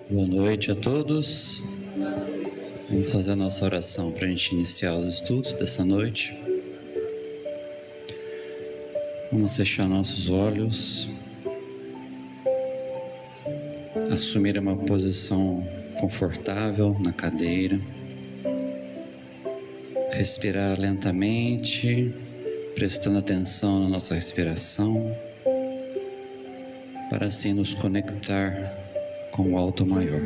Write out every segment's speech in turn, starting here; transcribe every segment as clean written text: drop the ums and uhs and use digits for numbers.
Boa noite a todos. Vamos fazer a nossa oração para a gente iniciar os estudos dessa noite. Vamos fechar nossos olhos, assumir uma posição confortável na cadeira, respirar lentamente, prestando atenção na nossa respiração, para assim nos conectar com o alto maior.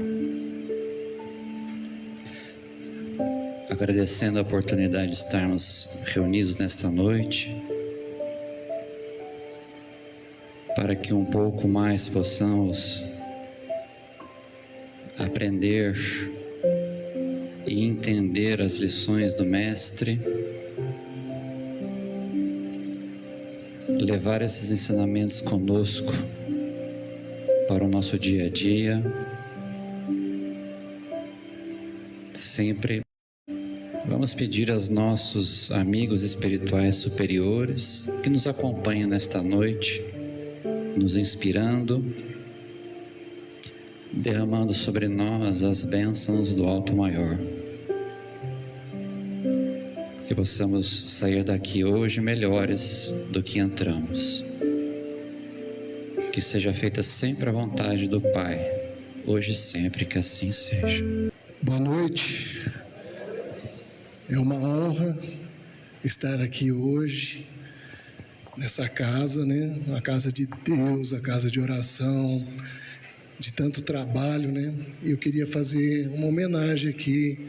Agradecendo a oportunidade de estarmos reunidos nesta noite, para que um pouco mais possamos aprender e entender as lições do Mestre, levar esses ensinamentos conosco para o nosso dia a dia, sempre vamos pedir aos nossos amigos espirituais superiores que nos acompanhem nesta noite, nos inspirando, derramando sobre nós as bênçãos do Alto Maior. Que possamos sair daqui hoje melhores do que entramos. Que seja feita sempre a vontade do Pai, hoje e sempre, que assim seja. Boa noite. É uma honra estar aqui hoje, nessa casa, né? A casa de Deus, a casa de oração, de tanto trabalho, né? E eu queria fazer uma homenagem aqui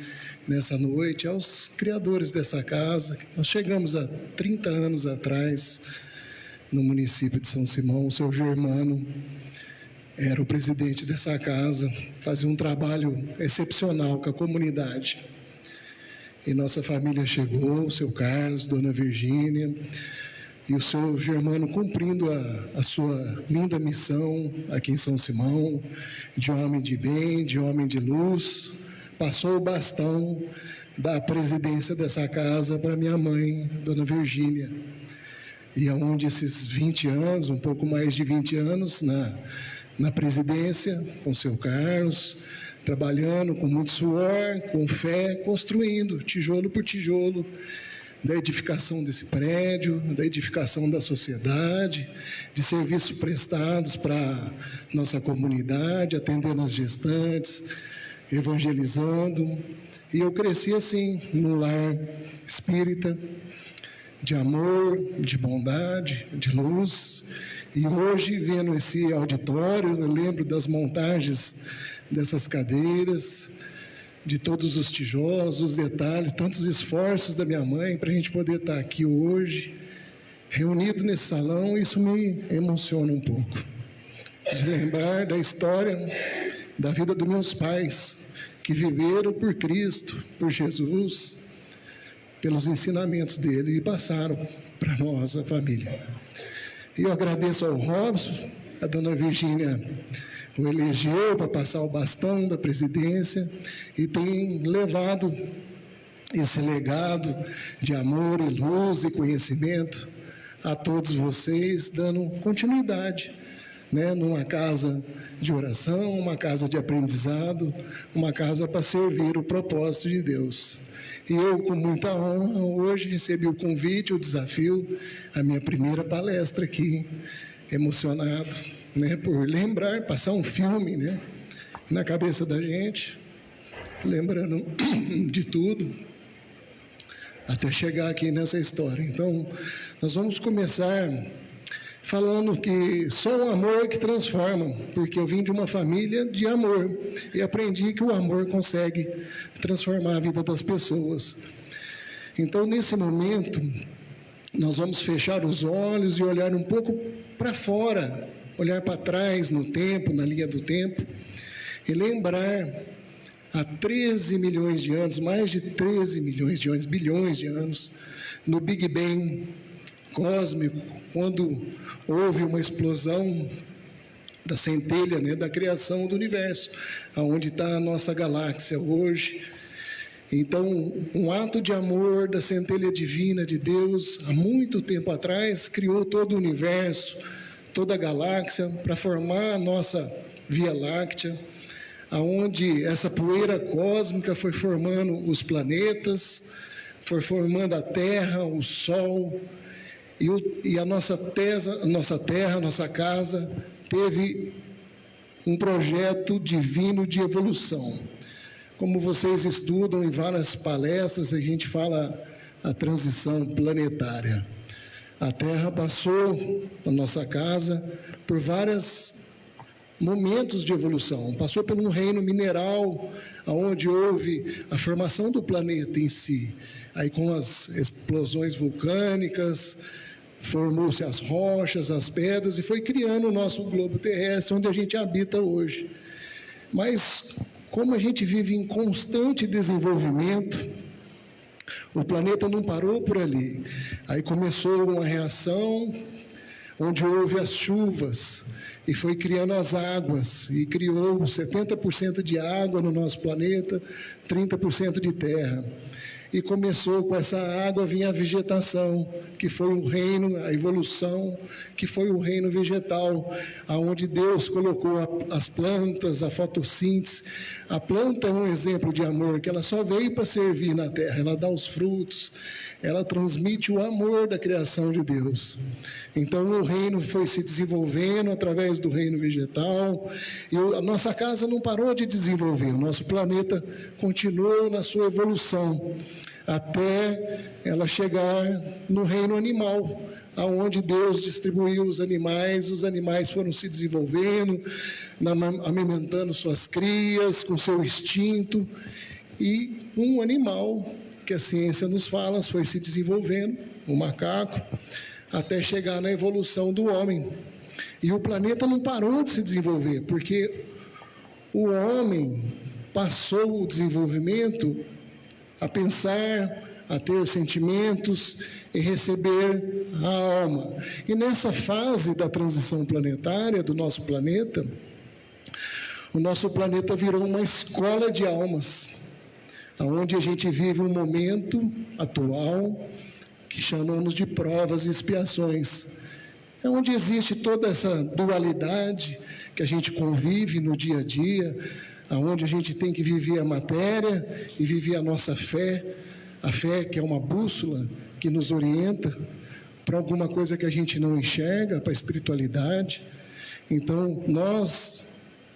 nessa noite aos criadores dessa casa. Nós chegamos há 30 anos atrás no município de São Simão. O seu Germano era o presidente dessa casa, fazia um trabalho excepcional com a comunidade. E nossa família chegou, o seu Carlos, dona Virgínia, e o seu Germano cumprindo a sua linda missão aqui em São Simão, de homem de bem, de homem de luz, passou o bastão da presidência dessa casa para minha mãe, dona Virgínia. E onde esses 20 anos, um pouco mais de 20 anos, na presidência, com o seu Carlos, trabalhando com muito suor, com fé, construindo tijolo por tijolo, da edificação desse prédio, da edificação da sociedade, de serviços prestados para nossa comunidade, atendendo as gestantes, evangelizando. E eu cresci assim, num lar espírita, de amor, de bondade, de luz. E hoje, vendo esse auditório, eu lembro das montagens dessas cadeiras, de todos os tijolos, os detalhes, tantos esforços da minha mãe para a gente poder estar aqui hoje, reunido nesse salão. Isso me emociona um pouco, de lembrar da história da vida dos meus pais, que viveram por Cristo, por Jesus, pelos ensinamentos dele, e passaram para nós, a família. E eu agradeço ao Robson, a dona Virgínia o elegeu para passar o bastão da presidência e tem levado esse legado de amor e luz e conhecimento a todos vocês, dando continuidade, né, numa casa de oração, uma casa de aprendizado, uma casa para servir o propósito de Deus. E eu, com muita honra, hoje recebi o convite, o desafio, a minha primeira palestra aqui, emocionado, né, por lembrar, passar um filme, né, na cabeça da gente, lembrando de tudo, até chegar aqui nessa história. Então, nós vamos começar falando que só o amor que transforma, porque eu vim de uma família de amor e aprendi que o amor consegue transformar a vida das pessoas. Então, nesse momento, nós vamos fechar os olhos e olhar um pouco para fora, olhar para trás no tempo, na linha do tempo, e lembrar há 13 milhões de anos, mais de 13 milhões de anos, bilhões de anos, no Big Bang cósmico, quando houve uma explosão da centelha, né, da criação do universo, aonde está a nossa galáxia hoje. Então, um ato de amor da centelha divina de Deus, há muito tempo atrás, criou todo o universo, toda a galáxia, para formar a nossa Via Láctea, aonde essa poeira cósmica foi formando os planetas, foi formando a Terra, o Sol, e a nossa Terra, a nossa casa, teve um projeto divino de evolução. Como vocês estudam em várias palestras, a gente fala a transição planetária. A Terra passou, a nossa casa, por vários momentos de evolução. Passou por um reino mineral, onde houve a formação do planeta em si. Aí com as explosões vulcânicas, formou-se as rochas, as pedras, e foi criando o nosso globo terrestre, onde a gente habita hoje. Mas, como a gente vive em constante desenvolvimento, o planeta não parou por ali. Aí começou uma reação, onde houve as chuvas, e foi criando as águas, e criou 70% de água no nosso planeta, 30% de terra. E começou com essa água, vinha a vegetação, que foi o reino, a evolução, que foi o reino vegetal, aonde Deus colocou as plantas, a fotossíntese. A planta é um exemplo de amor, que ela só veio para servir na terra, ela dá os frutos, ela transmite o amor da criação de Deus. Então o reino foi se desenvolvendo através do reino vegetal, e a nossa casa não parou de desenvolver, o nosso planeta continuou na sua evolução, até ela chegar no reino animal, aonde Deus distribuiu os animais foram se desenvolvendo, amamentando suas crias, com seu instinto, e um animal, que a ciência nos fala, foi se desenvolvendo, o macaco, até chegar na evolução do homem. E o planeta não parou de se desenvolver, porque o homem passou o desenvolvimento a pensar, a ter sentimentos e receber a alma. E nessa fase da transição planetária do nosso planeta, o nosso planeta virou uma escola de almas, onde a gente vive um momento atual que chamamos de provas e expiações. É onde existe toda essa dualidade que a gente convive no dia a dia, onde a gente tem que viver a matéria e viver a nossa fé, a fé que é uma bússola que nos orienta para alguma coisa que a gente não enxerga, para a espiritualidade. Então, nós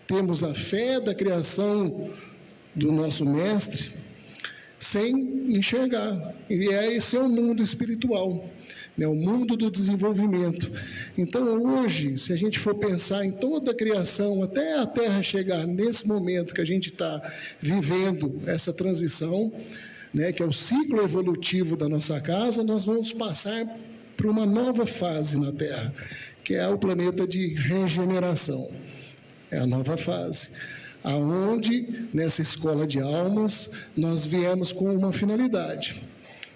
temos a fé da criação do nosso Mestre sem enxergar, e esse é o mundo espiritual, né? O mundo do desenvolvimento. Então, hoje, se a gente for pensar em toda a criação, até a Terra chegar nesse momento que a gente está vivendo essa transição, né, que é o ciclo evolutivo da nossa casa, nós vamos passar para uma nova fase na Terra, que é o planeta de regeneração. É a nova fase, aonde, nessa escola de almas, nós viemos com uma finalidade.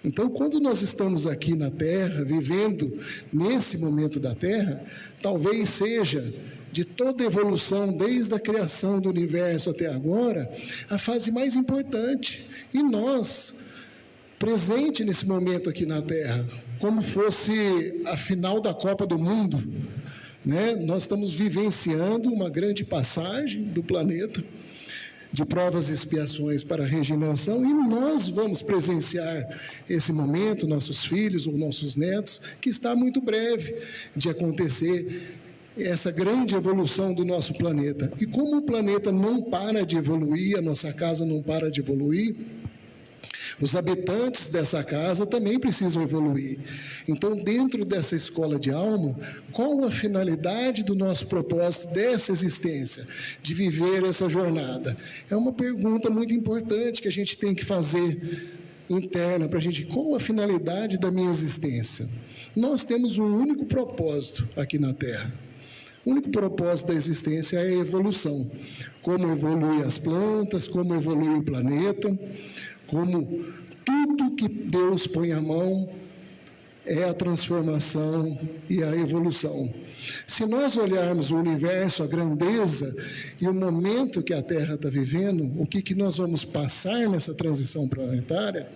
Então, quando nós estamos aqui na Terra, vivendo nesse momento da Terra, talvez seja, de toda a evolução, desde a criação do universo até agora, a fase mais importante. E nós, presente nesse momento aqui na Terra, como fosse a final da Copa do Mundo, né? Nós estamos vivenciando uma grande passagem do planeta, de provas e expiações para a regeneração, e nós vamos presenciar esse momento, nossos filhos ou nossos netos, que está muito breve de acontecer, essa grande evolução do nosso planeta. E como o planeta não para de evoluir, a nossa casa não para de evoluir, os habitantes dessa casa também precisam evoluir. Então, dentro dessa escola de alma, qual a finalidade do nosso propósito dessa existência, de viver essa jornada? É uma pergunta muito importante que a gente tem que fazer interna para a gente. Qual a finalidade da minha existência? Nós temos um único propósito aqui na Terra. O único propósito da existência é a evolução. Como evolui as plantas, como evolui o planeta, como tudo que Deus põe à mão é a transformação e a evolução. Se nós olharmos o universo, a grandeza e o momento que a Terra está vivendo, o que nós vamos passar nessa transição planetária,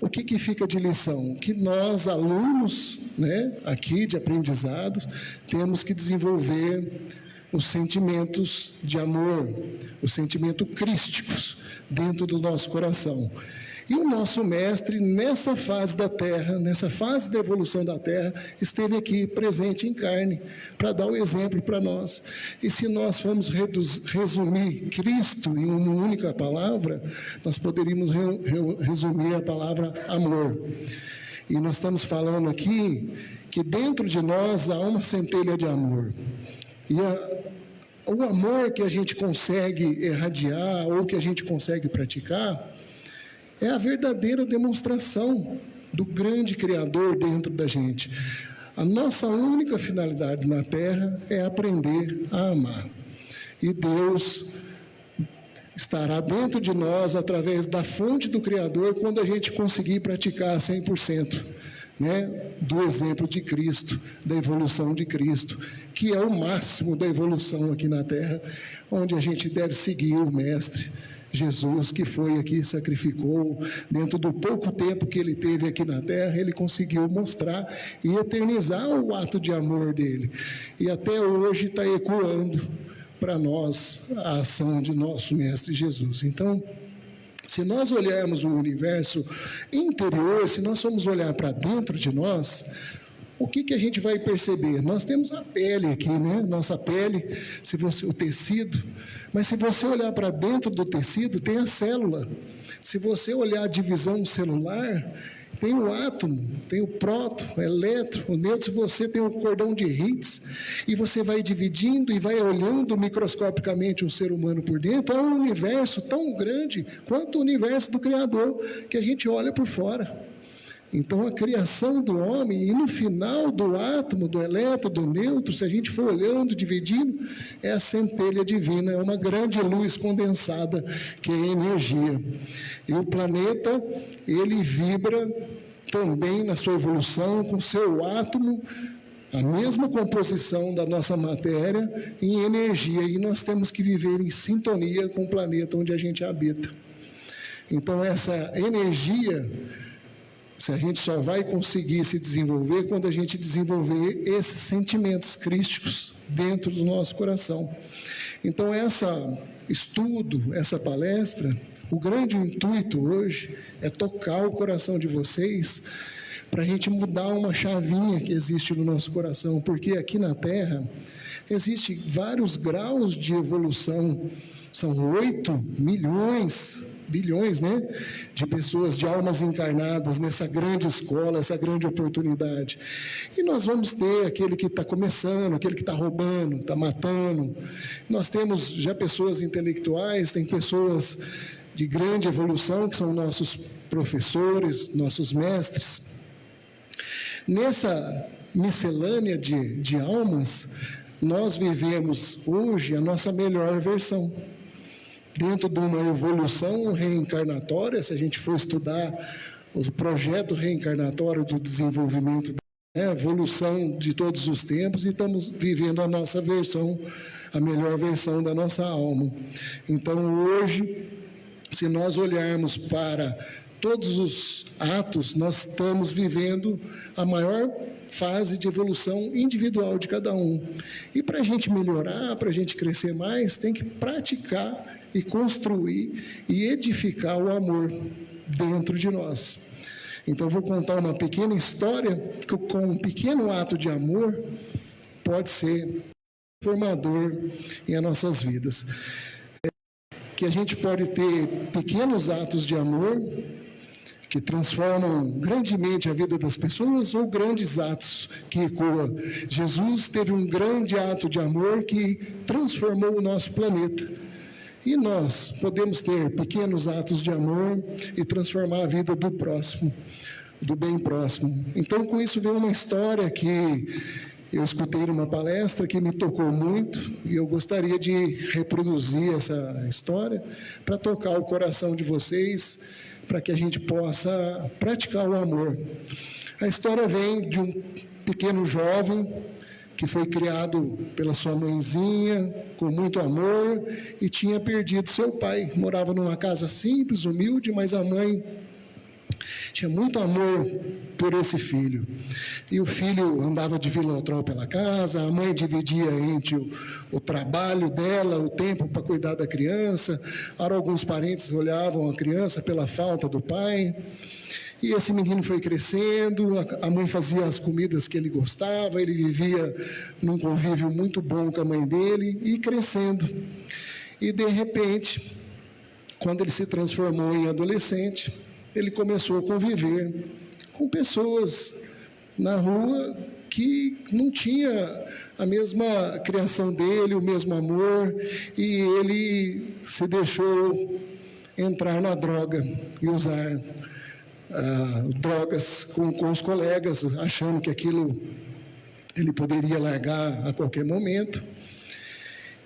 o que fica de lição? Que nós, alunos, né, aqui de aprendizados, temos que desenvolver os sentimentos de amor, os sentimentos crísticos dentro do nosso coração. E o nosso mestre, nessa fase da Terra, nessa fase da evolução da Terra, esteve aqui presente em carne, para dar o exemplo para nós. E se nós formos resumir Cristo em uma única palavra, nós poderíamos resumir a palavra amor. E nós estamos falando aqui que dentro de nós há uma centelha de amor. E o amor que a gente consegue irradiar, ou que a gente consegue praticar, é a verdadeira demonstração do grande Criador dentro da gente. A nossa única finalidade na Terra é aprender a amar. E Deus estará dentro de nós através da fonte do Criador quando a gente conseguir praticar 100%, né, do exemplo de Cristo, da evolução de Cristo, que é o máximo da evolução aqui na Terra, onde a gente deve seguir o Mestre Jesus, que foi aqui, sacrificou, dentro do pouco tempo que ele teve aqui na Terra, ele conseguiu mostrar e eternizar o ato de amor dele. E até hoje está ecoando para nós a ação de nosso Mestre Jesus. Então, se nós olharmos o universo interior, se nós formos olhar para dentro de nós, o que a gente vai perceber? Nós temos a pele aqui, né? Nossa pele, o tecido. Mas se você olhar para dentro do tecido, tem a célula. Se você olhar a divisão celular, tem o átomo, tem o próton, o elétron, o nêutron. Se você tem o cordão de Higgs, e você vai dividindo e vai olhando microscopicamente um ser humano por dentro, é um universo tão grande quanto o universo do Criador, que a gente olha por fora. Então, a criação do homem, e no final do átomo, do elétron, do nêutron, se a gente for olhando, dividindo, é a centelha divina, é uma grande luz condensada, que é a energia. E o planeta, ele vibra também na sua evolução, com seu átomo, a mesma composição da nossa matéria, em energia, e nós temos que viver em sintonia com o planeta onde a gente habita. Então, essa energia, se a gente só vai conseguir se desenvolver quando a gente desenvolver esses sentimentos crísticos dentro do nosso coração. Então, esse estudo, essa palestra, o grande intuito hoje é tocar o coração de vocês para a gente mudar uma chavinha que existe no nosso coração, porque aqui na Terra existem vários graus de evolução, são 8 bilhões, né, de pessoas, de almas encarnadas nessa grande escola, essa grande oportunidade. E nós vamos ter aquele que está começando, aquele que está roubando, está matando. Nós temos já pessoas intelectuais, tem pessoas de grande evolução, que são nossos professores, nossos mestres. Nessa miscelânea de almas, nós vivemos hoje a nossa melhor versão. Dentro de uma evolução reencarnatória, se a gente for estudar o projeto reencarnatório do desenvolvimento, a evolução de todos os tempos, e estamos vivendo a nossa versão, a melhor versão da nossa alma. Então, hoje, se nós olharmos para todos os atos, nós estamos vivendo a maior fase de evolução individual de cada um. E para a gente melhorar, para a gente crescer mais, tem que praticar e construir e edificar o amor dentro de nós. Então, vou contar uma pequena história que, com um pequeno ato de amor, pode ser formador em as nossas vidas. Que a gente pode ter pequenos atos de amor que transformam grandemente a vida das pessoas, ou grandes atos que ecoam. Jesus teve um grande ato de amor que transformou o nosso planeta. E nós podemos ter pequenos atos de amor e transformar a vida do próximo, do bem próximo. Então, com isso vem uma história que eu escutei numa palestra que me tocou muito, e eu gostaria de reproduzir essa história para tocar o coração de vocês, para que a gente possa praticar o amor. A história vem de um pequeno jovem que foi criado pela sua mãezinha, com muito amor, e tinha perdido seu pai. Morava numa casa simples, humilde, mas a mãe Tinha muito amor por esse filho. E o filho andava de Vilotrol pela casa, a mãe dividia entre o trabalho dela, o tempo para cuidar da criança. Ora, alguns parentes olhavam a criança pela falta do pai. E esse menino foi crescendo, a mãe fazia as comidas que ele gostava, ele vivia num convívio muito bom com a mãe dele e crescendo. E, de repente, quando ele se transformou em adolescente, ele começou a conviver com pessoas na rua que não tinha a mesma criação dele, o mesmo amor, e ele se deixou entrar na droga e usar drogas com os colegas, achando que aquilo ele poderia largar a qualquer momento.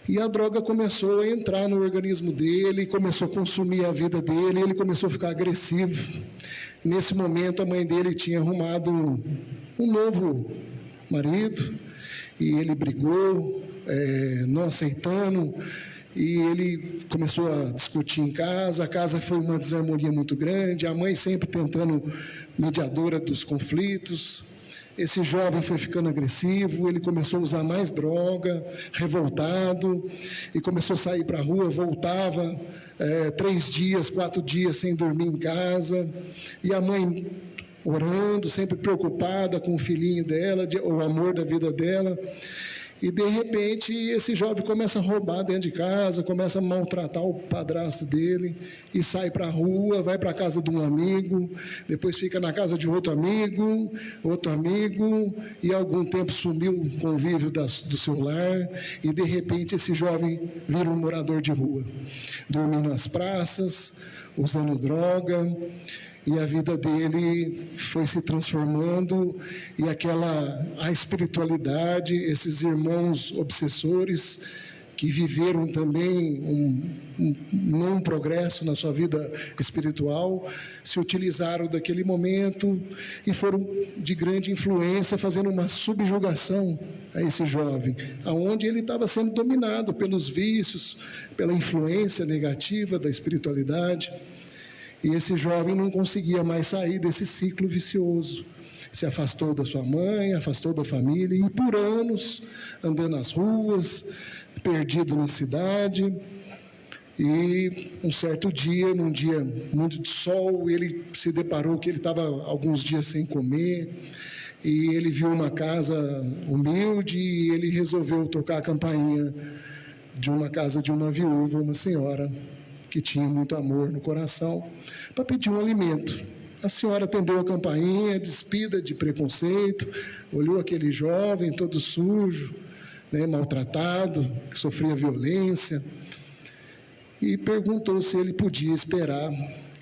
E a droga começou a entrar no organismo dele, começou a consumir a vida dele, ele começou a ficar agressivo. Nesse momento, a mãe dele tinha arrumado um novo marido, e ele brigou, não aceitando, e ele começou a discutir em casa. A casa foi uma desarmonia muito grande, a mãe sempre tentando mediadora dos conflitos. Esse jovem foi ficando agressivo, ele começou a usar mais droga, revoltado, e começou a sair para a rua, voltava 3 dias, 4 dias sem dormir em casa, e a mãe orando, sempre preocupada com o filhinho dela, o amor da vida dela. E, de repente, esse jovem começa a roubar dentro de casa, começa a maltratar o padrasto dele, e sai para a rua, vai para a casa de um amigo, depois fica na casa de outro amigo, e algum tempo sumiu o convívio do seu lar, e, de repente, esse jovem vira um morador de rua, dormindo nas praças, usando droga. E a vida dele foi se transformando, e a espiritualidade, esses irmãos obsessores, que viveram também não um progresso na sua vida espiritual, se utilizaram daquele momento e foram de grande influência, fazendo uma subjugação a esse jovem, aonde ele estava sendo dominado pelos vícios, pela influência negativa da espiritualidade. E esse jovem não conseguia mais sair desse ciclo vicioso. Se afastou da sua mãe, afastou da família, e por anos, andando nas ruas, perdido na cidade. E um certo dia, num dia muito de sol, ele se deparou que ele estava alguns dias sem comer, e ele viu uma casa humilde, e ele resolveu tocar a campainha de uma casa de uma viúva, uma senhora que tinha muito amor no coração, para pedir um alimento. A senhora atendeu a campainha, despida de preconceito, olhou aquele jovem todo sujo, maltratado, que sofria violência, e perguntou se ele podia esperar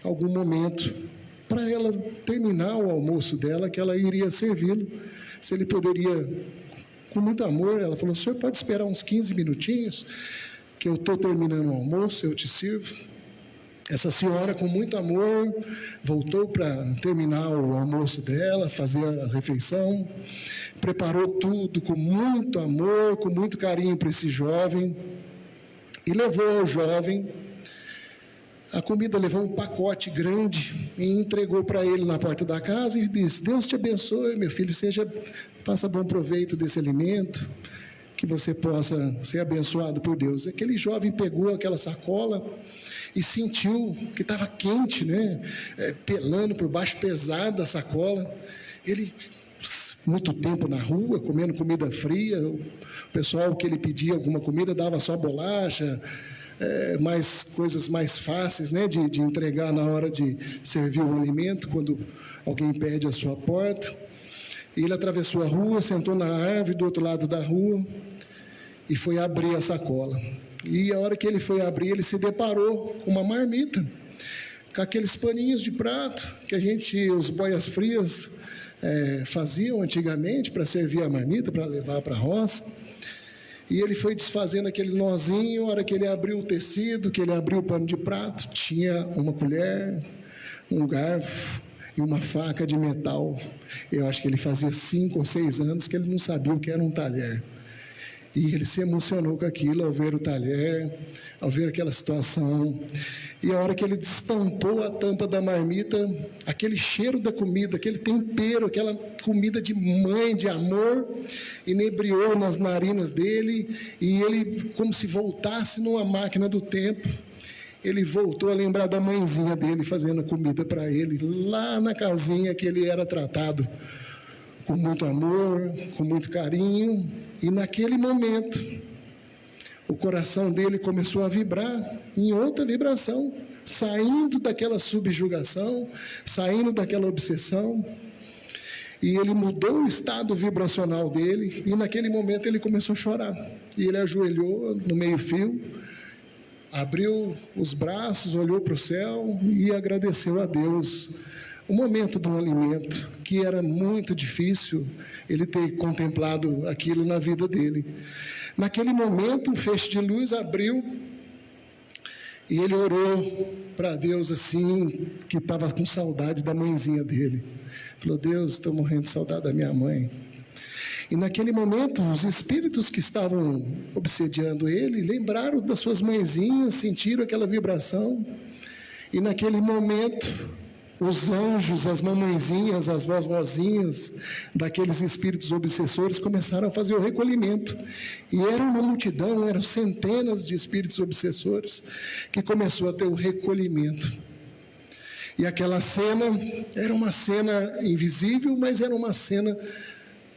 algum momento para ela terminar o almoço dela, que ela iria servi-lo, se ele poderia, com muito amor. Ela falou: o senhor pode esperar uns 15 minutinhos, que eu estou terminando o almoço, eu te sirvo. Essa senhora, com muito amor, voltou para terminar o almoço dela, fazer a refeição, preparou tudo com muito amor, com muito carinho para esse jovem, e levou ao jovem a comida, levou um pacote grande e entregou para ele na porta da casa e disse: Deus te abençoe, meu filho, faça bom proveito desse alimento, que você possa ser abençoado por Deus. Aquele jovem pegou aquela sacola e sentiu que estava quente, pelando por baixo, pesada a sacola. Ele, muito tempo na rua, comendo comida fria, o pessoal que ele pedia alguma comida dava só bolacha, mais coisas mais fáceis, de entregar na hora de servir o alimento, quando alguém pede a sua porta. E ele atravessou a rua, sentou na árvore do outro lado da rua e foi abrir a sacola. E a hora que ele foi abrir, ele se deparou com uma marmita, com aqueles paninhos de prato que os boias frias faziam antigamente para servir a marmita, para levar para a roça. E ele foi desfazendo aquele nozinho. A hora que ele abriu o tecido, que ele abriu o pano de prato, tinha uma colher, um garfo e uma faca de metal. Eu acho que ele fazia 5 ou 6 anos que ele não sabia o que era um talher. E ele se emocionou com aquilo ao ver o talher, ao ver aquela situação. E a hora que ele destampou a tampa da marmita, aquele cheiro da comida, aquele tempero, aquela comida de mãe, de amor, inebriou nas narinas dele, e ele, como se voltasse numa máquina do tempo, ele voltou a lembrar da mãezinha dele fazendo comida para ele, lá na casinha que ele era tratado com muito amor, com muito carinho. E naquele momento, o coração dele começou a vibrar em outra vibração, saindo daquela subjugação, saindo daquela obsessão. E ele mudou o estado vibracional dele, e naquele momento ele começou a chorar. E ele ajoelhou no meio-fio, abriu os braços, olhou para o céu e agradeceu a Deus o momento do alimento, que era muito difícil ele ter contemplado aquilo na vida dele. Naquele momento, o feixe de luz abriu e ele orou para Deus assim, que estava com saudade da mãezinha dele. Falou: Deus, estou morrendo de saudade da minha mãe. E naquele momento, os espíritos que estavam obsediando ele lembraram das suas mãezinhas, sentiram aquela vibração. E naquele momento, os anjos, as mamãezinhas, as vovozinhas daqueles espíritos obsessores começaram a fazer o recolhimento. E era uma multidão, eram centenas de espíritos obsessores que começou a ter o recolhimento. E aquela cena era uma cena invisível, mas era uma cena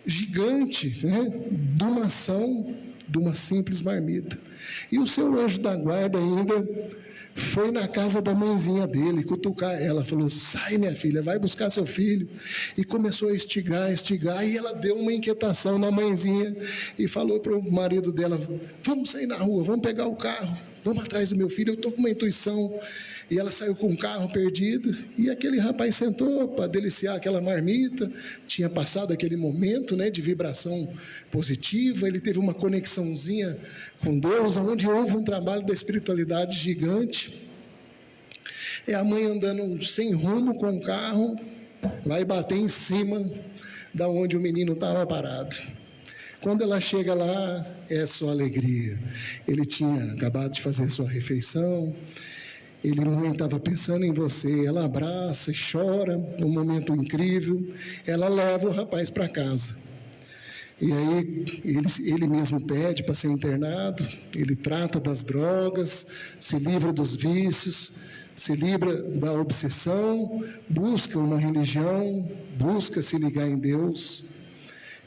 gigante, né? De uma ação, de uma simples marmita. E o seu anjo da guarda ainda foi na casa da mãezinha dele, cutucar ela, falou: sai, minha filha, vai buscar seu filho. E começou a estigar, e ela deu uma inquietação na mãezinha e falou para o marido dela: vamos sair na rua, vamos pegar o carro, vamos atrás do meu filho, eu estou com uma intuição. E ela saiu com o carro perdido, e aquele rapaz sentou para deliciar aquela marmita. Tinha passado aquele momento, né, de vibração positiva, ele teve uma conexãozinha com Deus, onde houve um trabalho da espiritualidade gigante. É a mãe andando sem rumo com o carro, vai bater em cima da onde o menino estava parado. Quando ela chega lá, é só alegria. Ele tinha acabado de fazer sua refeição. Ele, mãe, estava pensando em você. Ela abraça e chora, um momento incrível. Ela leva o rapaz para casa. E aí ele mesmo pede para ser internado. Ele trata das drogas, se livra dos vícios, se livra da obsessão, busca uma religião, busca se ligar em Deus.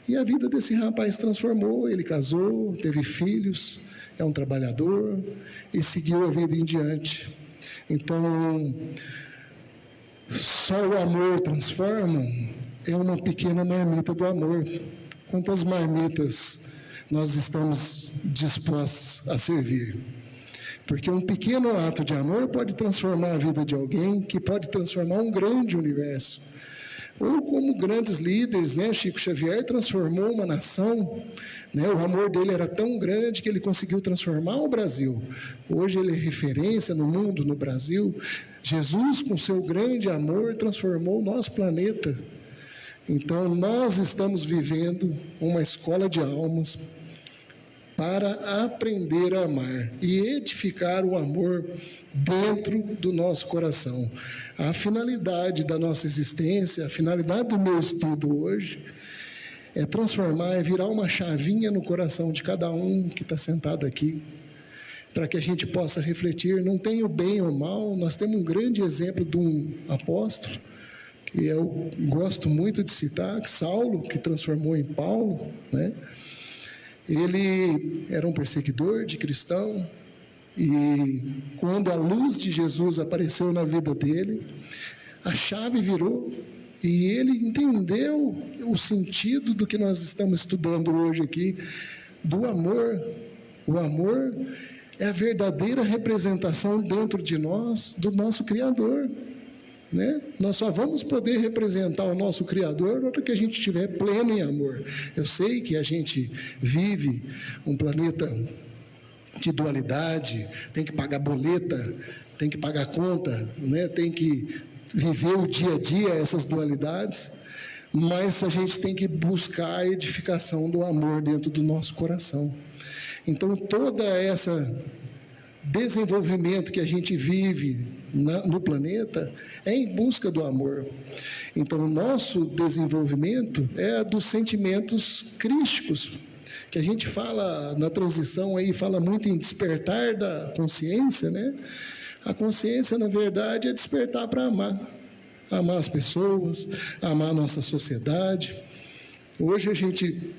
E a vida desse rapaz transformou. Ele casou, teve filhos, é um trabalhador e seguiu a vida em diante. Então, só o amor transforma, é uma pequena marmita do amor. Quantas marmitas nós estamos dispostos a servir? Porque um pequeno ato de amor pode transformar a vida de alguém, que pode transformar um grande universo. Ou como grandes líderes, né? Chico Xavier transformou uma nação, né? O amor dele era tão grande que ele conseguiu transformar o Brasil. Hoje ele é referência no mundo, no Brasil. Jesus, com seu grande amor, transformou o nosso planeta. Então, nós estamos vivendo uma escola de almas para aprender a amar e edificar o amor dentro do nosso coração. A finalidade da nossa existência, a finalidade do meu estudo hoje, é transformar, é virar uma chavinha no coração de cada um que está sentado aqui, para que a gente possa refletir. Não tem o bem ou o mal. Nós temos um grande exemplo de um apóstolo, que eu gosto muito de citar, Saulo, que transformou em Paulo, né? Ele era um perseguidor de cristão, e quando a luz de Jesus apareceu na vida dele, a chave virou, e ele entendeu o sentido do que nós estamos estudando hoje aqui, do amor. O amor é a verdadeira representação dentro de nós do nosso Criador, né? Nós só vamos poder representar o nosso Criador na hora que a gente estiver pleno em amor. Eu sei que a gente vive um planeta de dualidade, tem que pagar boleta, tem que pagar conta, né? Tem que viver o dia a dia essas dualidades, mas a gente tem que buscar a edificação do amor dentro do nosso coração. Então, toda essa desenvolvimento que a gente vive no planeta é em busca do amor. Então, o nosso desenvolvimento é dos sentimentos crísticos, que a gente fala na transição aí, fala muito em despertar da consciência, né? A consciência, na verdade, é despertar para amar as pessoas, amar a nossa sociedade. Hoje a gente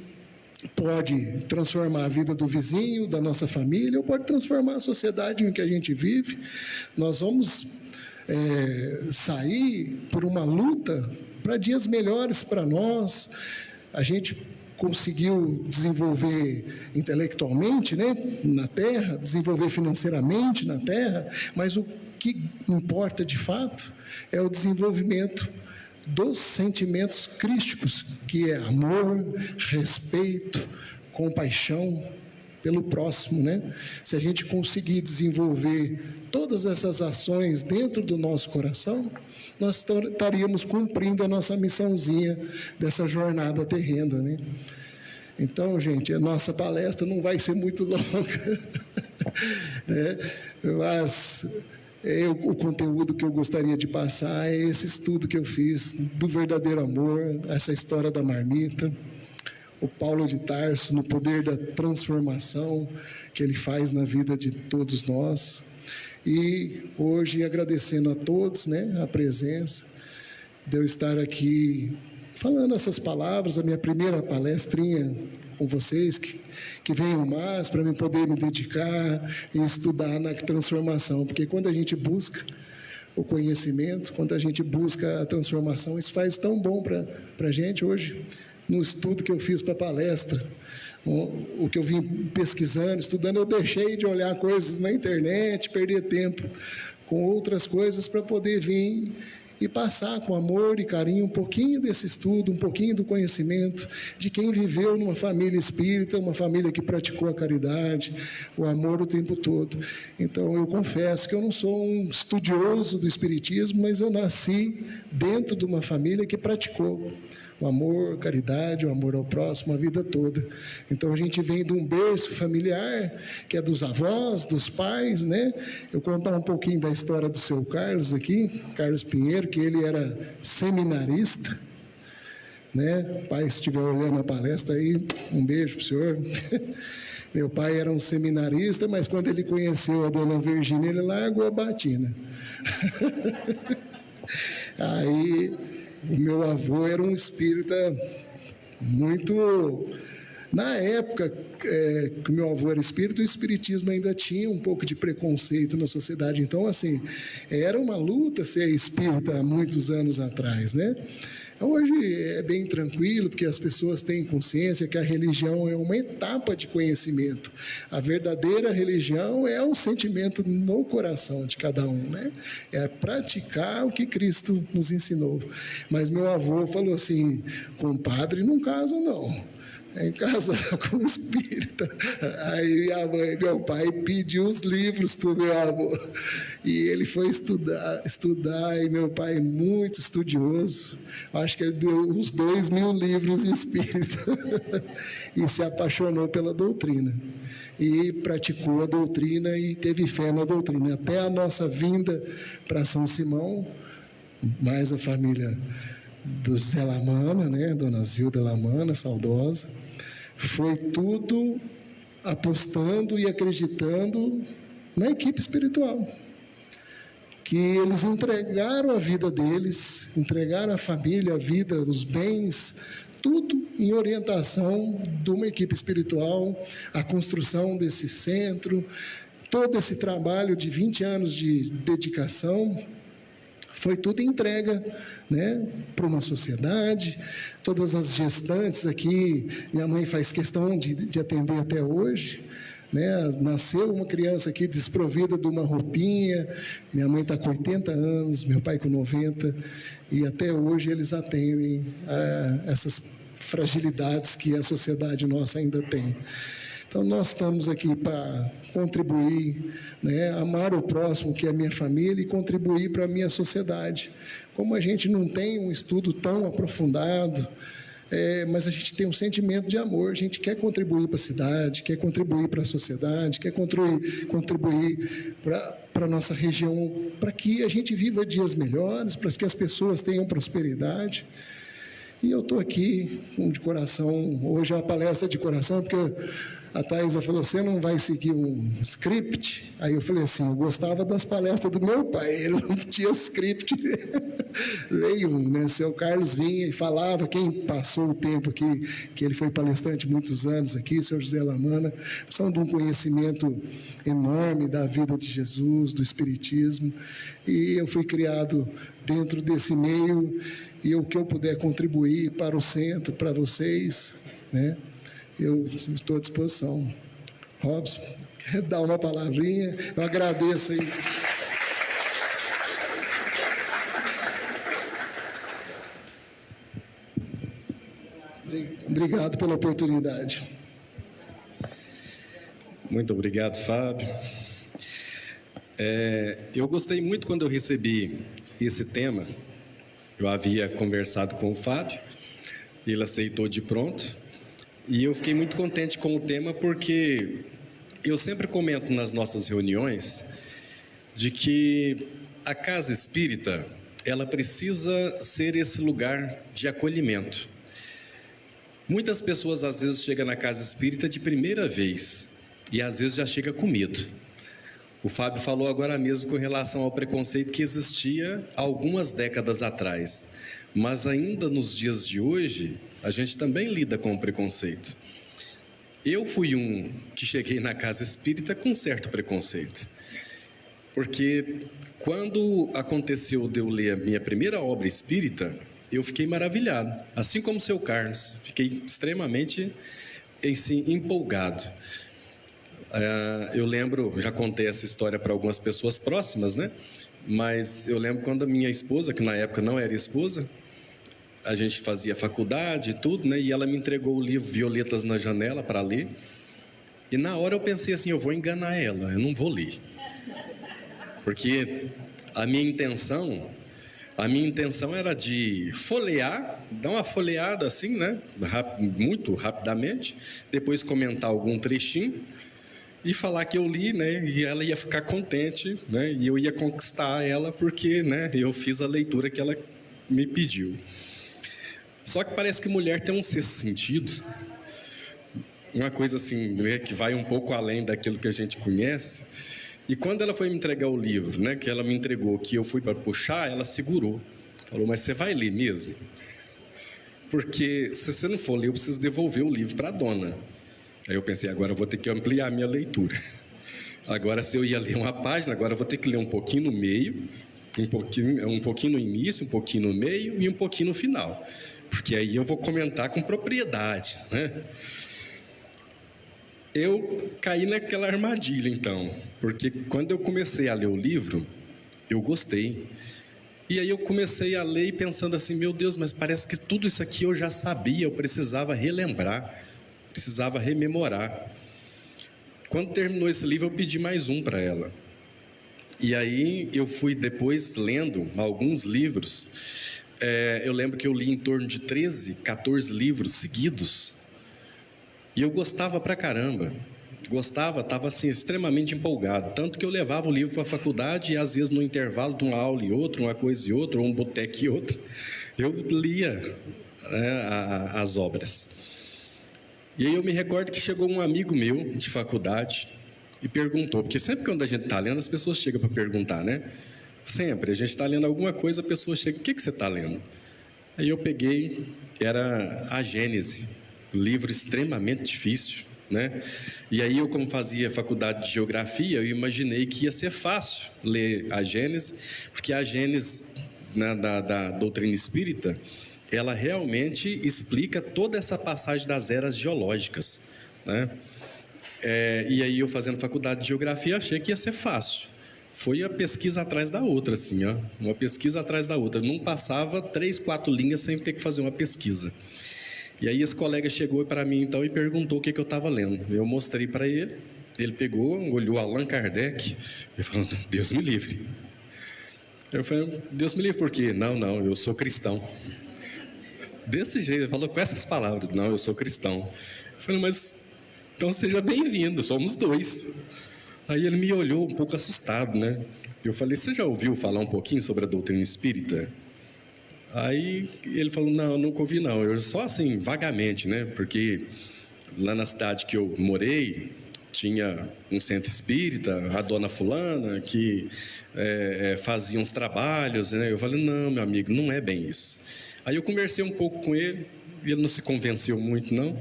pode transformar a vida do vizinho, da nossa família, ou pode transformar a sociedade em que a gente vive. Nós vamos sair por uma luta para dias melhores para nós. A gente conseguiu desenvolver intelectualmente, né, na Terra, desenvolver financeiramente na Terra, mas o que importa de fato é o desenvolvimento dos sentimentos crísticos, que é amor, respeito, compaixão pelo próximo, né? Se a gente conseguir desenvolver todas essas ações dentro do nosso coração, nós estaríamos cumprindo a nossa missãozinha dessa jornada terrena, né? Então, gente, a nossa palestra não vai ser muito longa, né? Mas o conteúdo que eu gostaria de passar é esse estudo que eu fiz do verdadeiro amor, essa história da marmita, o Paulo de Tarso, no poder da transformação que ele faz na vida de todos nós. E hoje, agradecendo a todos, né, a presença, de eu estar aqui falando essas palavras, a minha primeira palestrinha com vocês, que venham mais para eu poder me dedicar e estudar na transformação, porque quando a gente busca o conhecimento, quando a gente busca a transformação, isso faz tão bom para a gente. Hoje, no estudo que eu fiz para a palestra, o que eu vim pesquisando, estudando, eu deixei de olhar coisas na internet, perder tempo com outras coisas para poder vir e passar com amor e carinho um pouquinho desse estudo, um pouquinho do conhecimento de quem viveu numa família espírita, uma família que praticou a caridade, o amor o tempo todo. Então, eu confesso que eu não sou um estudioso do espiritismo, mas eu nasci dentro de uma família que praticou o amor, a caridade, o amor ao próximo a vida toda. Então, a gente vem de um berço familiar, que é dos avós, dos pais, né? Eu vou contar um pouquinho da história do seu Carlos aqui, Carlos Pinheiro, que ele era seminarista, né? O pai, se estiver olhando a palestra aí, um beijo para o senhor. Meu pai era um seminarista, mas quando ele conheceu a dona Virgínia, ele largou a batina. Aí, o meu avô era um espírita muito... Na época que o meu avô era espírita, o espiritismo ainda tinha um pouco de preconceito na sociedade. Então, assim, era uma luta ser espírita há muitos anos atrás, né? Hoje é bem tranquilo, porque as pessoas têm consciência que a religião é uma etapa de conhecimento. A verdadeira religião é o sentimento no coração de cada um, né? É praticar o que Cristo nos ensinou. Mas meu avô falou assim, compadre, não casa não. Em casa com o espírita. Aí minha mãe, meu pai pediu os livros para o meu avô. E ele foi estudar, e meu pai é muito estudioso. Acho que ele deu uns 2.000 livros em espírita. E se apaixonou pela doutrina. E praticou a doutrina e teve fé na doutrina. Até a nossa vinda para São Simão, mais a família do Zé Lamana, né? Dona Zilda Lamana, saudosa, foi tudo apostando e acreditando na equipe espiritual, que eles entregaram a vida deles, entregaram a família, a vida, os bens, tudo em orientação de uma equipe espiritual, a construção desse centro, todo esse trabalho de 20 anos de dedicação, foi tudo entrega, né, para uma sociedade. Todas as gestantes aqui, minha mãe faz questão de atender até hoje, né? Nasceu uma criança aqui desprovida de uma roupinha, minha mãe está com 80 anos, meu pai com 90, e até hoje eles atendem a essas fragilidades que a sociedade nossa ainda tem. Então, nós estamos aqui para contribuir, né, amar o próximo, que é a minha família, e contribuir para a minha sociedade. Como a gente não tem um estudo tão aprofundado, mas a gente tem um sentimento de amor, a gente quer contribuir para a cidade, quer contribuir para a sociedade, quer contribuir para a nossa região, para que a gente viva dias melhores, para que as pessoas tenham prosperidade. E eu estou aqui de coração, hoje é uma palestra de coração, porque a Thaisa falou, você não vai seguir um script? Aí eu falei assim, eu gostava das palestras do meu pai, ele não tinha script. Veio né? O seu Carlos vinha e falava, quem passou o tempo aqui, que ele foi palestrante muitos anos aqui, o senhor José Lamana, são de um conhecimento enorme da vida de Jesus, do Espiritismo, e eu fui criado dentro desse meio, e o que eu puder contribuir para o centro, para vocês, né? Eu estou à disposição. Robson, quer dar uma palavrinha? Eu agradeço aí. Obrigado pela oportunidade. Muito obrigado, Fábio. Eu gostei muito quando eu recebi esse tema. Eu havia conversado com o Fábio, ele aceitou de pronto. E eu fiquei muito contente com o tema porque eu sempre comento nas nossas reuniões de que a casa espírita, ela precisa ser esse lugar de acolhimento. Muitas pessoas às vezes chegam na casa espírita de primeira vez e às vezes já chega com medo. O Fábio falou agora mesmo com relação ao preconceito que existia há algumas décadas atrás, mas ainda nos dias de hoje a gente também lida com o preconceito. Eu fui um que cheguei na casa espírita com certo preconceito, porque quando aconteceu de eu ler a minha primeira obra espírita, eu fiquei maravilhado, assim como o seu Carlos, fiquei extremamente empolgado. Eu lembro, já contei essa história para algumas pessoas próximas, né? Mas eu lembro quando a minha esposa, que na época não era esposa, a gente fazia faculdade e tudo, né? E ela me entregou o livro Violetas na Janela para ler. E na hora eu pensei assim, eu vou enganar ela, eu não vou ler. Porque a minha intenção era de folhear, dar uma folheada assim, né? Muito rapidamente, depois comentar algum trechinho e falar que eu li, né? E ela ia ficar contente, né? E eu ia conquistar ela porque, né? Eu fiz a leitura que ela me pediu. Só que parece que mulher tem um sexto sentido, uma coisa assim, né, que vai um pouco além daquilo que a gente conhece. E quando ela foi me entregar o livro, né, que ela me entregou, que eu fui para puxar, ela segurou. Falou, mas você vai ler mesmo? Porque se você não for ler, eu preciso devolver o livro para a dona. Aí eu pensei, agora eu vou ter que ampliar a minha leitura. Agora, se eu ia ler uma página, agora eu vou ter que ler um pouquinho no meio, um pouquinho no início, um pouquinho no meio e um pouquinho no final. Porque aí eu vou comentar com propriedade, né? Eu caí naquela armadilha, então, porque quando eu comecei a ler o livro, eu gostei. E aí eu comecei a ler pensando assim, meu Deus, mas parece que tudo isso aqui eu já sabia, eu precisava relembrar, precisava rememorar. Quando terminou esse livro, eu pedi mais um para ela. E aí eu fui depois lendo alguns livros. Eu lembro que eu li em torno de 13, 14 livros seguidos. E eu gostava pra caramba. Estava assim, extremamente empolgado. Tanto que eu levava o livro para a faculdade e às vezes no intervalo de uma aula e outra, uma coisa e outra, ou um boteco e outra, eu lia as obras. E aí eu me recordo que chegou um amigo meu de faculdade e perguntou, porque sempre quando a gente está lendo, as pessoas chegam para perguntar, né? Sempre, a gente está lendo alguma coisa, a pessoa chega, o que você está lendo? Aí eu peguei, era a Gênese, livro extremamente difícil, né? E aí eu, como fazia faculdade de geografia, eu imaginei que ia ser fácil ler a Gênese, porque a Gênese, né, da doutrina espírita, ela realmente explica toda essa passagem das eras geológicas, né? E aí eu, fazendo faculdade de geografia, achei que ia ser fácil. Foi a pesquisa atrás da outra, assim, ó, uma pesquisa atrás da outra. Não passava 3, 4 linhas sem ter que fazer uma pesquisa. E aí esse colega chegou para mim então e perguntou o que eu estava lendo. Eu mostrei para ele, ele pegou, olhou Allan Kardec e falou: Deus me livre. Eu falei: Deus me livre por quê? Não, eu sou cristão. Desse jeito, ele falou com essas palavras: não, eu sou cristão. Eu falei: mas então seja bem-vindo, somos dois. Aí ele me olhou um pouco assustado, né? Eu falei: você já ouviu falar um pouquinho sobre a doutrina espírita? Aí ele falou: não, nunca ouvi não, eu só assim, vagamente, né? Porque lá na cidade que eu morei, tinha um centro espírita, a dona fulana, que fazia uns trabalhos, né? Eu falei: não, meu amigo, não é bem isso. Aí eu conversei um pouco com ele, e ele não se convenceu muito, não.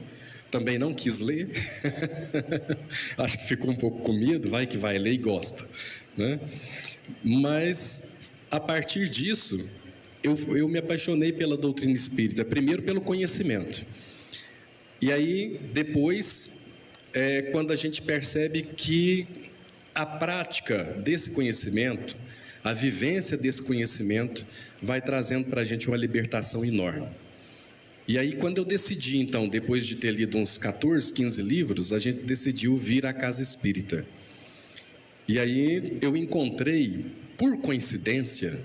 Também não quis ler. Acho que ficou um pouco com medo, vai que vai ler e gosta, né? Mas, a partir disso, eu me apaixonei pela doutrina espírita, primeiro pelo conhecimento. E aí, depois, quando a gente percebe que a prática desse conhecimento, a vivência desse conhecimento, vai trazendo para a gente uma libertação enorme. E aí, quando eu decidi, então, depois de ter lido uns 14, 15 livros, a gente decidiu vir à Casa Espírita. E aí eu encontrei, por coincidência,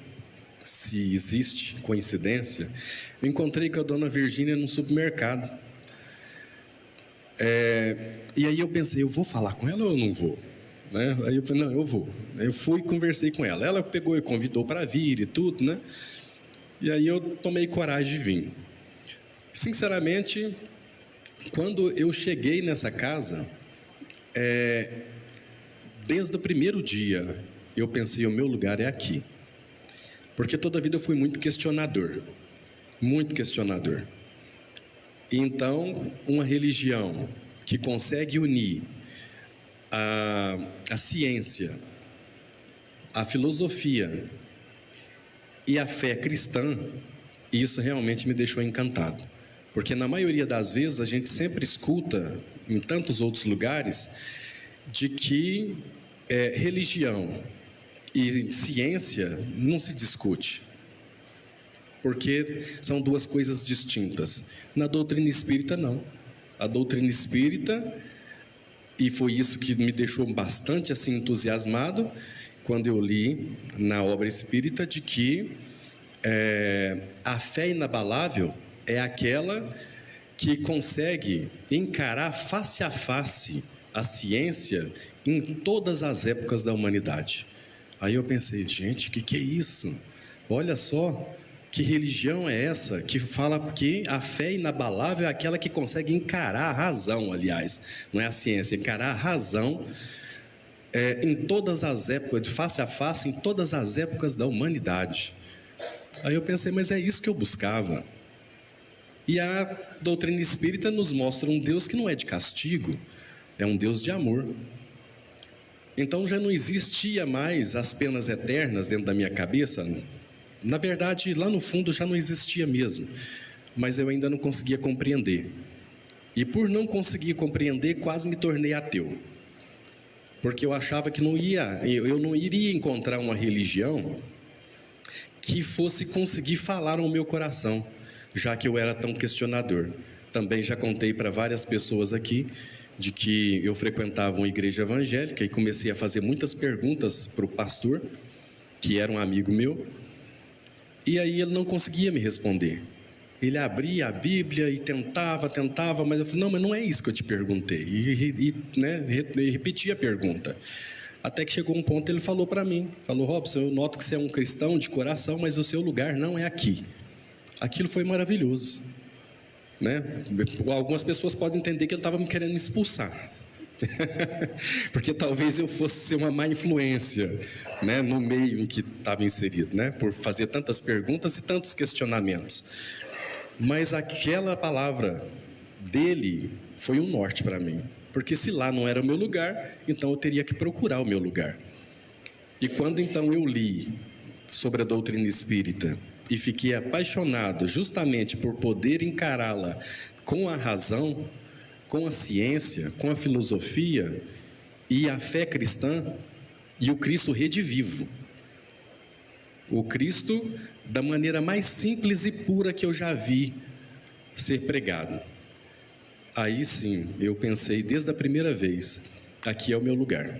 se existe coincidência, eu encontrei com a dona Virgínia num supermercado. E aí eu pensei: eu vou falar com ela ou eu não vou? Né? Aí eu falei: não, eu vou. Eu fui e conversei com ela. Ela pegou e convidou para vir e tudo, né? E aí eu tomei coragem de vir. Sinceramente, quando eu cheguei nessa casa, desde o primeiro dia, eu pensei: o meu lugar é aqui. Porque toda a vida eu fui muito questionador. Muito questionador. Então, uma religião que consegue unir a ciência, a filosofia e a fé cristã, isso realmente me deixou encantado. Porque na maioria das vezes a gente sempre escuta, em tantos outros lugares, de que religião e ciência não se discute, porque são duas coisas distintas. Na doutrina espírita, não. A doutrina espírita, e foi isso que me deixou bastante assim entusiasmado, quando eu li na obra espírita, de que a fé inabalável é aquela que consegue encarar face a face a ciência em todas as épocas da humanidade. Aí eu pensei: gente, o que é isso? Olha só, que religião é essa que fala que a fé inabalável é aquela que consegue encarar a razão, aliás, não é a ciência, encarar a razão em todas as épocas, de face a face, em todas as épocas da humanidade. Aí eu pensei: mas é isso que eu buscava. E a doutrina espírita nos mostra um Deus que não é de castigo, é um Deus de amor. Então já não existia mais as penas eternas dentro da minha cabeça. Na verdade, lá no fundo já não existia mesmo, mas eu ainda não conseguia compreender. E por não conseguir compreender, quase me tornei ateu. Porque eu achava que eu não iria encontrar uma religião que fosse conseguir falar ao meu coração, já que eu era tão questionador. Também já contei para várias pessoas aqui de que eu frequentava uma igreja evangélica e comecei a fazer muitas perguntas para o pastor, que era um amigo meu, e aí ele não conseguia me responder. Ele abria a Bíblia e tentava, mas eu falei: não, mas não é isso que eu te perguntei. E repetia a pergunta. Até que chegou um ponto, ele falou para mim, falou: Robson, eu noto que você é um cristão de coração, mas o seu lugar não é aqui. Aquilo foi maravilhoso, né? Algumas pessoas podem entender que ele estava me querendo me expulsar. Porque talvez eu fosse ser uma má influência, né, no meio em que estava inserido, né, por fazer tantas perguntas e tantos questionamentos. Mas aquela palavra dele foi um norte para mim, porque se lá não era o meu lugar, então eu teria que procurar o meu lugar. E quando então eu li sobre a doutrina espírita e fiquei apaixonado justamente por poder encará-la com a razão, com a ciência, com a filosofia e a fé cristã e o Cristo redivivo. O Cristo da maneira mais simples e pura que eu já vi ser pregado. Aí sim, eu pensei desde a primeira vez, aqui é o meu lugar.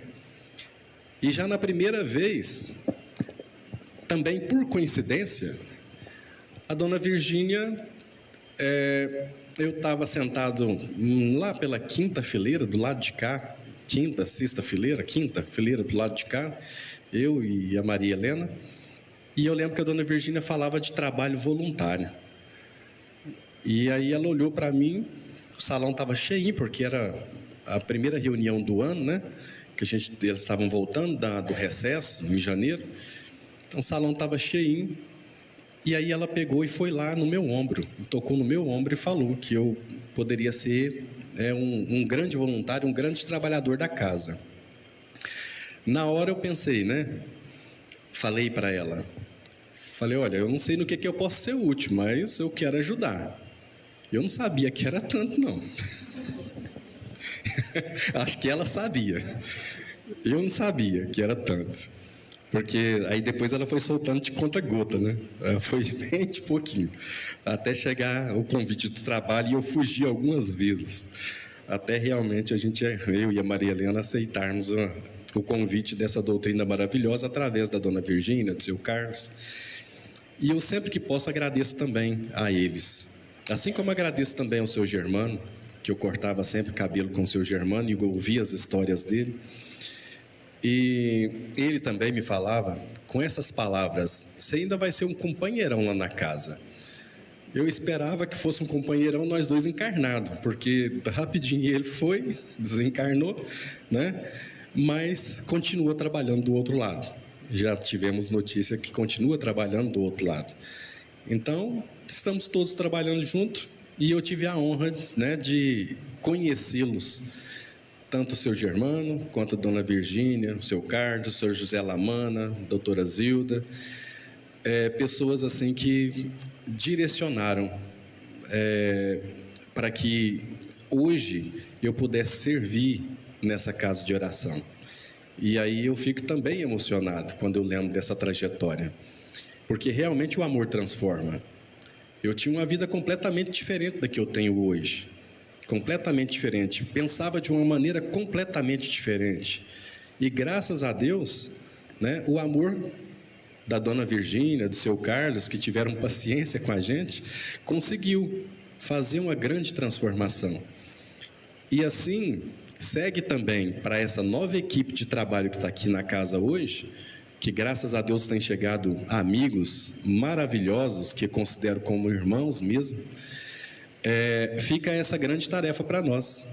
E já na primeira vez, também por coincidência, a dona Virgínia, eu estava sentado lá pela quinta fileira, do lado de cá, quinta fileira do lado de cá, eu e a Maria Helena, e eu lembro que a dona Virgínia falava de trabalho voluntário. E aí ela olhou para mim, o salão estava cheinho, porque era a primeira reunião do ano, né? Que eles estavam voltando do recesso, em janeiro. Então o salão estava cheinho. E aí ela pegou e foi lá no meu ombro, tocou no meu ombro e falou que eu poderia ser um grande voluntário, um grande trabalhador da casa. Na hora eu pensei, né? Falei para ela, olha, eu não sei no que eu posso ser útil, mas eu quero ajudar. Eu não sabia que era tanto, não. Acho que ela sabia. Eu não sabia que era tanto. Porque aí depois ela foi soltando de conta-gota, né? Foi bem de pouquinho. Até chegar o convite do trabalho, e eu fugi algumas vezes. Até realmente eu e a Maria Helena aceitarmos o convite dessa doutrina maravilhosa através da dona Virgínia, do seu Carlos. E eu sempre que posso agradeço também a eles. Assim como agradeço também ao seu Germano, que eu cortava sempre cabelo com o seu Germano e ouvia as histórias dele. E ele também me falava com essas palavras: você ainda vai ser um companheirão lá na casa. Eu esperava que fosse um companheirão nós dois encarnados, porque rapidinho ele foi, desencarnou, né? Mas continuou trabalhando do outro lado. Já tivemos notícia que continua trabalhando do outro lado. Então, estamos todos trabalhando juntos e eu tive a honra, né, de conhecê-los. Tanto o seu Germano, quanto a dona Virgínia, o seu Carlos, o seu José Lamana, a doutora Zilda. Pessoas assim que direcionaram para que hoje eu pudesse servir nessa casa de oração. E aí eu fico também emocionado quando eu lembro dessa trajetória, porque realmente o amor transforma. Eu tinha uma vida completamente diferente da que eu tenho hoje. Completamente diferente, pensava de uma maneira completamente diferente. E graças a Deus, né, o amor da dona Virgínia, do seu Carlos, que tiveram paciência com a gente, conseguiu fazer uma grande transformação. E assim, segue também para essa nova equipe de trabalho que está aqui na casa hoje, que graças a Deus tem chegado amigos maravilhosos, que considero como irmãos mesmo. Fica essa grande tarefa para nós,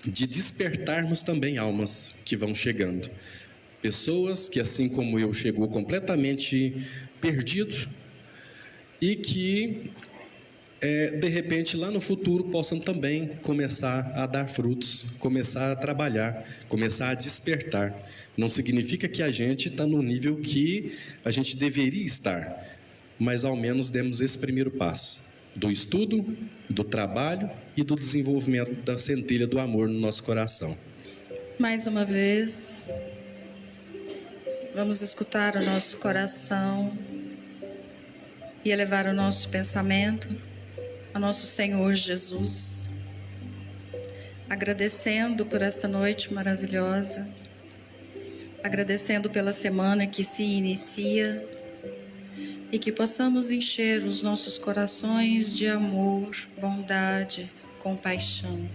de despertarmos também almas que vão chegando. Pessoas que, assim como eu, chegou completamente perdido e que, de repente, lá no futuro, possam também começar a dar frutos, começar a trabalhar, começar a despertar. Não significa que a gente está no nível que a gente deveria estar, mas ao menos demos esse primeiro passo. Do estudo, do trabalho e do desenvolvimento da centelha do amor no nosso coração. Mais uma vez, vamos escutar o nosso coração e elevar o nosso pensamento ao nosso Senhor Jesus, agradecendo por esta noite maravilhosa, agradecendo pela semana que se inicia, e que possamos encher os nossos corações de amor, bondade, compaixão.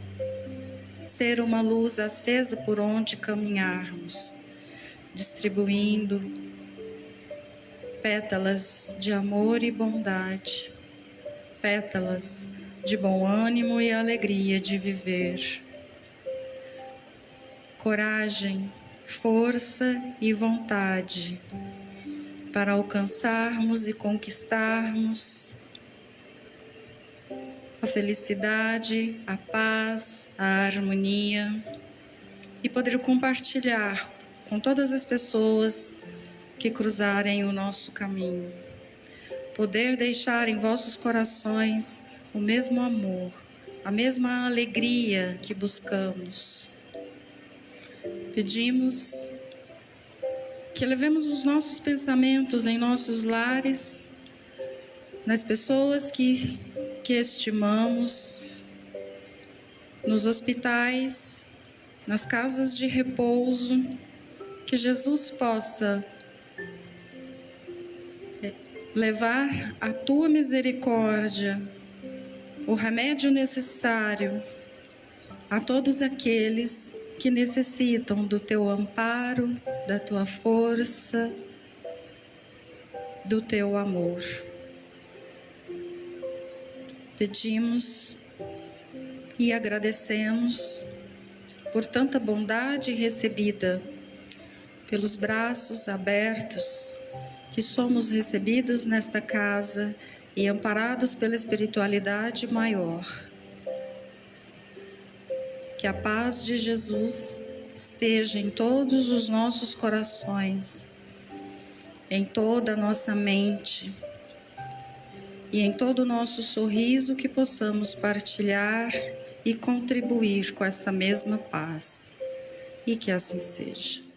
Ser uma luz acesa por onde caminharmos, distribuindo pétalas de amor e bondade, pétalas de bom ânimo e alegria de viver. Coragem, força e vontade para alcançarmos e conquistarmos a felicidade, a paz, a harmonia e poder compartilhar com todas as pessoas que cruzarem o nosso caminho. Poder deixar em vossos corações o mesmo amor, a mesma alegria que buscamos. Pedimos que levemos os nossos pensamentos em nossos lares, nas pessoas que que estimamos, nos hospitais, nas casas de repouso, que Jesus possa levar a tua misericórdia, o remédio necessário a todos aqueles que necessitam do teu amparo, da tua força, do teu amor. Pedimos e agradecemos por tanta bondade recebida, pelos braços abertos que somos recebidos nesta casa e amparados pela espiritualidade maior. Que a paz de Jesus esteja em todos os nossos corações, em toda a nossa mente e em todo o nosso sorriso, que possamos partilhar e contribuir com essa mesma paz. E que assim seja.